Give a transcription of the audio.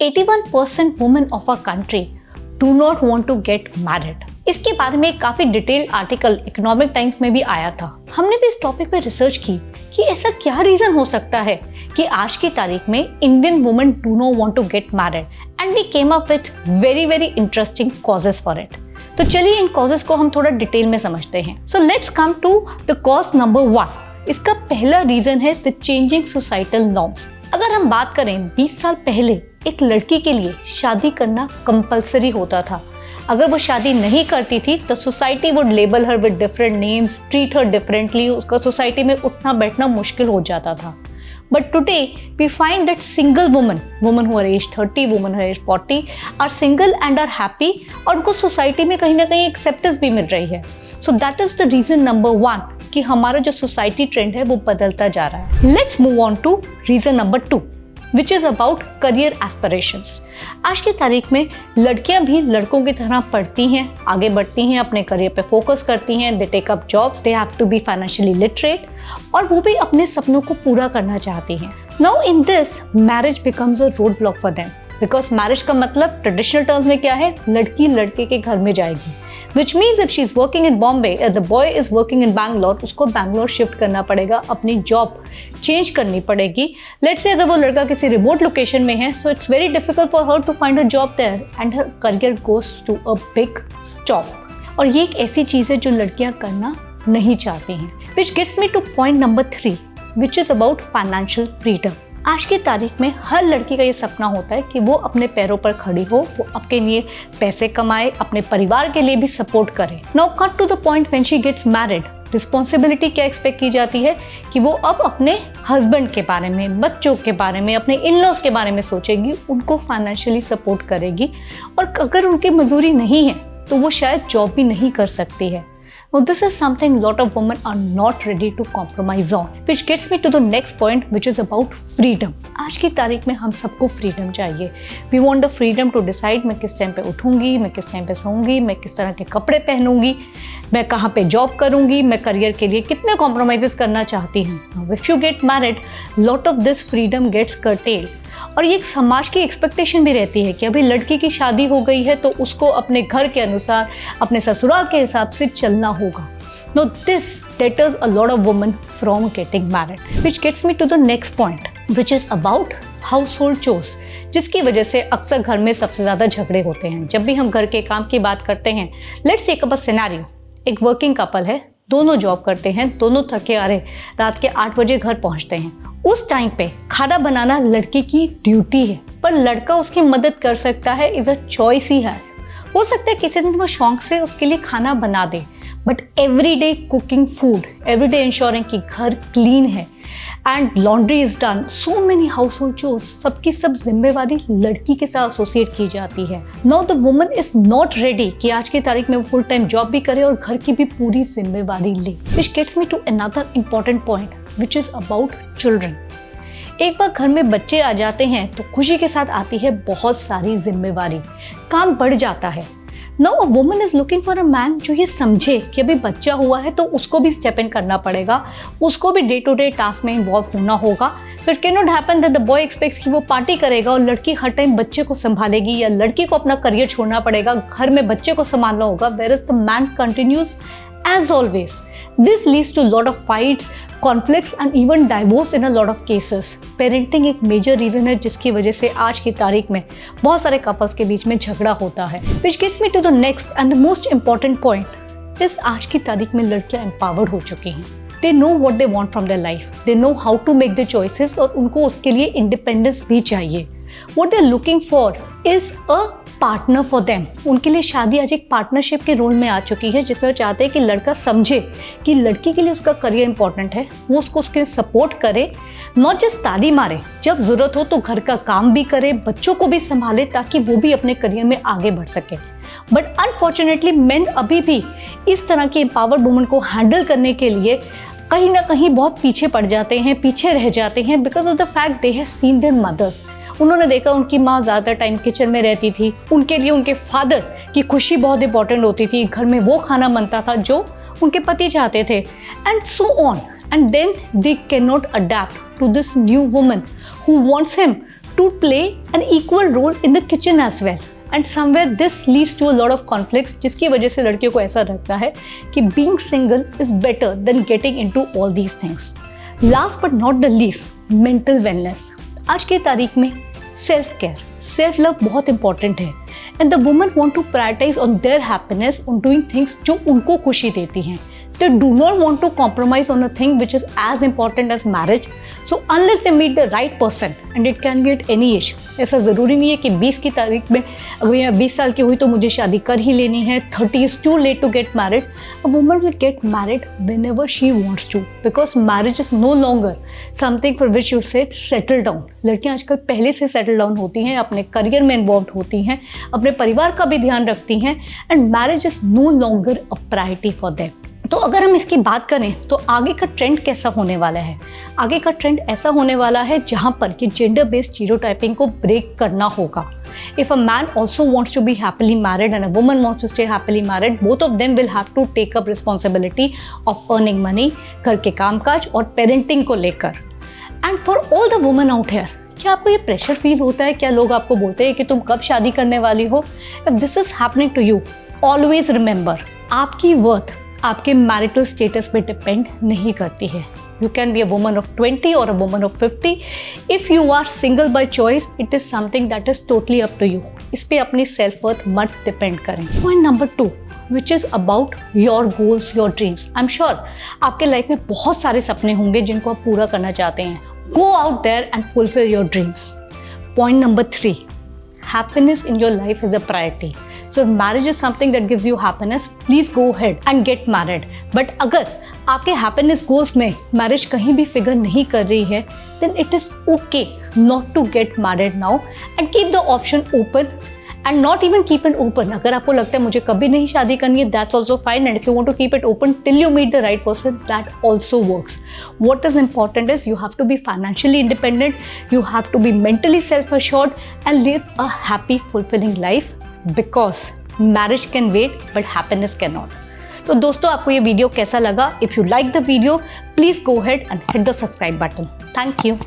81% women of our country do not want to get married. इसके बारे में एक काफी डिटेल्ड आर्टिकल इकोनॉमिक टाइम्स में भी आया था। हमने भी इस टॉपिक पे रिसर्च की कि ऐसा क्या रीजन हो सकता है कि आज की तारीख में Indian women do not want to get married, and we came up with very interesting causes for it. तो चलिए इन कॉजेस को हम थोड़ा डिटेल में समझते हैं। So let's come to the cause number 1। इसका पहला रीजन है द चेंजिंग सोसाइटल नॉर्म्स। अगर हम बात करें 20 साल पहले एक लड़की के लिए शादी करना कंपलसरी होता था। अगर वो शादी नहीं करती थी तो society would label her with different names, treat her differently, उसका सोसाइटी में उठना बैठना मुश्किल हो जाता था। But today we find that single woman who are age 30, woman who are age 40 are single and are happy, और उनको सोसाइटी में कहीं ना कहीं एक्सेप्टेंस भी मिल रही है। So that is the reason number 1 कि हमारा जो सोसाइटी ट्रेंड है वो बदलता जा रहा है। Let's move on to reason number 2, which is about career aspirations. आज की तारीख में लड़कियां भी लड़कों की तरह पढ़ती हैं, आगे बढ़ती हैं, अपने करियर पे फोकस करती हैं, they take up jobs, they have to be financially literate, और वो भी अपने सपनों को पूरा करना चाहती हैं। Now in this marriage becomes a road block for them, because marriage का मतलब ट्रेडिशनल टर्म्स में क्या है, लड़की लड़के के घर में जाएगी, which means if she is working in Bombay and the boy is working in Bangalore, उसको बैंगलोर शिफ्ट करना पड़ेगा, अपनी जॉब चेंज करनी पड़ेगी। लेट्स से अगर वो लड़का किसी रिमोट लोकेशन में है, so it's very difficult for her to find a job there and her career goes to a big stop. और ये एक ऐसी चीज़ है जो लड़कियां करना नहीं चाहती हैं। Which gets me to point number 3, which is about financial freedom. आज की तारीख में हर लड़की का ये सपना होता है कि वो अपने पैरों पर खड़ी हो, वो अपने लिए पैसे कमाए, अपने परिवार के लिए भी सपोर्ट करे। Now cut to the point when she gets married, responsibility क्या एक्सपेक्ट की जाती है कि वो अब अपने हस्बैंड के बारे में, बच्चों के बारे में, अपने इन-लॉज के बारे में सोचेगी, उनको फाइनेंशियली सपोर्ट करेगी, और अगर उनकी मजदूरी नहीं है तो वो शायद जॉब भी नहीं कर सकती है। Now this is something lot of women are not ready to compromise on, which gets me to the next point, which is about freedom. आज की तारीख में हम सबको freedom चाहिए। We want the freedom to decide मैं किस time पे उठूंगी, मैं किस टाइम पे सोऊंगी, मैं किस तरह के कपड़े पहनूंगी, मैं कहाँ पे जॉब करूंगी, मैं करियर के लिए कितने कॉम्प्रोमाइजेस करना चाहती हूँ। Now if you get married, lot of this freedom gets curtailed. और ये एक समाज की एक्सपेक्टेशन भी रहती है कि अभी लड़की की शादी हो गई है तो उसको अपने घर के अनुसार, अपने ससुराल के हिसाब से चलना होगा। Now this deters a lot of women from getting married, which gets me to the next point, which is about household chores, जिसकी वजह से अक्सर घर में सबसे ज़्यादा झगड़े होते हैं। जब भी हम घर के काम की बात करते हैं, let's take up a scenario, एक वर्किंग कपल है, दोनों जॉब करते हैं, दोनों थके हारे रात के 8 बजे घर पहुंचते हैं। उस टाइम पे खाना बनाना लड़की की ड्यूटी है, पर लड़का उसकी मदद कर सकता है, is a choice he has. हो सकता है किसी दिन वो शौक से उसके लिए खाना बना दे, but everyday cooking food, everyday ensuring कि घर क्लीन है and laundry is done, so many household chores, सबकी सब जिम्मेवारी लड़की के साथ एसोसिएट की जाती है। Now the woman is not ready कि आज की तारीख में वो फुल टाइम जॉब भी करे और घर की भी पूरी जिम्मेवारी ले। Which gets me to another important point, which is about children. एक बार घर में बच्चे आ जाते हैं तो खुशी के साथ आती है बहुत सारी जिम्मेवारी, काम बढ़ जाता है। Now a woman is looking for a man जो ये समझे कि अभी बच्चा हुआ है तो उसको भी स्टेप इन करना पड़ेगा, उसको भी डे टू डे टास्क में इन्वॉल्व होना होगा। So it cannot happen that the boy expects कि वो पार्टी करेगा और लड़की हर टाइम बच्चे को संभालेगी, या लड़की को अपना करियर छोड़ना पड़ेगा, घर में बच्चे को संभालना होगा, whereas the man continues as always. This leads to a lot of fights, conflicts and even divorce in a lot of cases. Parenting एक major reason है जिसकी वजह से आज की तारीख में बहुत सारे couples के बीच में झगड़ा होता है। Which gets me to the next and the most important point is आज की तारीख में लड़कियां empowered हो चुकी हैं। They know what they want from their life. They know how to make their choices और उनको उसके लिए independence भी चाहिए। What they're looking for is a partner for them. उनके लिए शादी आज एक पार्टनरशिप के रोल में आ चुकी है, जिसमें वो चाहते हैं कि लड़का समझे कि लड़की के लिए उसका करियर इंपॉर्टेंट है, वो उसको उसके सपोर्ट करे, नॉट जस्ट ताली मारे, जब जरूरत हो तो घर का काम भी करे, बच्चों को भी संभाले ताकि वो भी अपने करियर में आगे बढ़ सके। बट अनफॉर्चुनेटली मेन अभी भी इस तरह की एम्पावर्ड वुमन को हैंडल करने के लिए कहीं ना कहीं बहुत पीछे पड़ जाते हैं, पीछे रह जाते हैं, because of the fact they have seen their mothers. उन्होंने देखा उनकी माँ ज़्यादा टाइम किचन में रहती थी, उनके लिए उनके फादर की खुशी बहुत इंपॉर्टेंट होती थी, घर में वो खाना बनता था जो उनके पति चाहते थे, and so on, and then they can not adapt to this new woman who wants him to play an equal role in the kitchen as well. And somewhere this leads to a lot of conflicts, जिसकी वजह से लड़कियों को ऐसा लगता है कि being single is better than getting into all these things. Last but not the least, mental wellness. आज की तारीख में सेल्फ केयर, सेल्फ लव बहुत इंपॉर्टेंट है and the woman want to prioritize on their happiness, on doing things जो उनको खुशी देती हैं. They do not want to compromise on a thing which is as important as marriage. So unless they meet the right person, and it can be at any age. ऐसा ज़रूरी नहीं है कि 20 की तारीख में अगर मैं 20 साल की हुई तो मुझे शादी कर ही लेनी है. 30 is too late to get married. A woman will get married whenever she wants to, because marriage is no longer something for which you say settle down. लड़कियाँ आजकल पहले से settle down होती हैं, अपने करियर में इन्वॉल्व होती हैं, अपने परिवार का भी ध्यान रखती हैं, and marriage is no longer a priority for them. तो अगर हम इसकी बात करें तो आगे का ट्रेंड कैसा होने वाला है? आगे का ट्रेंड ऐसा होने वाला है जहाँ पर कि जेंडर बेस्ड स्टीरियोटाइपिंग को ब्रेक करना होगा. If a man also wants to be happily married and a woman wants to stay happily married, both of them will have to take up responsibility of earning money, घर के कामकाज और parenting को लेकर. And for all the women out here, क्या आपको ये pressure feel होता है? क्या लोग आपको बोलते हैं कि तुम कब शादी करने वाली हो? If this is happening to you, always remember, आपकी वर्थ आपके मैरिटल स्टेटस पे डिपेंड नहीं करती है. You can be a woman of 20 और a woman of 50. If you are single by choice, it is something that is totally up to you. इस पर अपनी सेल्फ वर्थ मत डिपेंड करें. Point number 2, which is about your goals, your dreams. I am sure आपके life में बहुत सारे सपने होंगे जिनको आप पूरा करना चाहते हैं. Go out there and fulfil your dreams. Point number 3, happiness in your life is a priority. So if marriage is something that gives you happiness, please go ahead and get married. But अगर आपके happiness goals में marriage कहीं भी figure नहीं कर रही है, then it is okay not to get married now and keep the option open. And not even keep it open. अगर आपको लगता है मुझे कभी नहीं शादी करनी है, that's also fine. And if you want to keep it open till you meet the right person, that also works. What is important is you have to be financially independent, you have to be mentally self-assured and live a happy, fulfilling life, because marriage can wait, but happiness cannot. तो दोस्तों, आपको ये video कैसा लगा? If you like the video, please go ahead and hit the subscribe button. Thank you.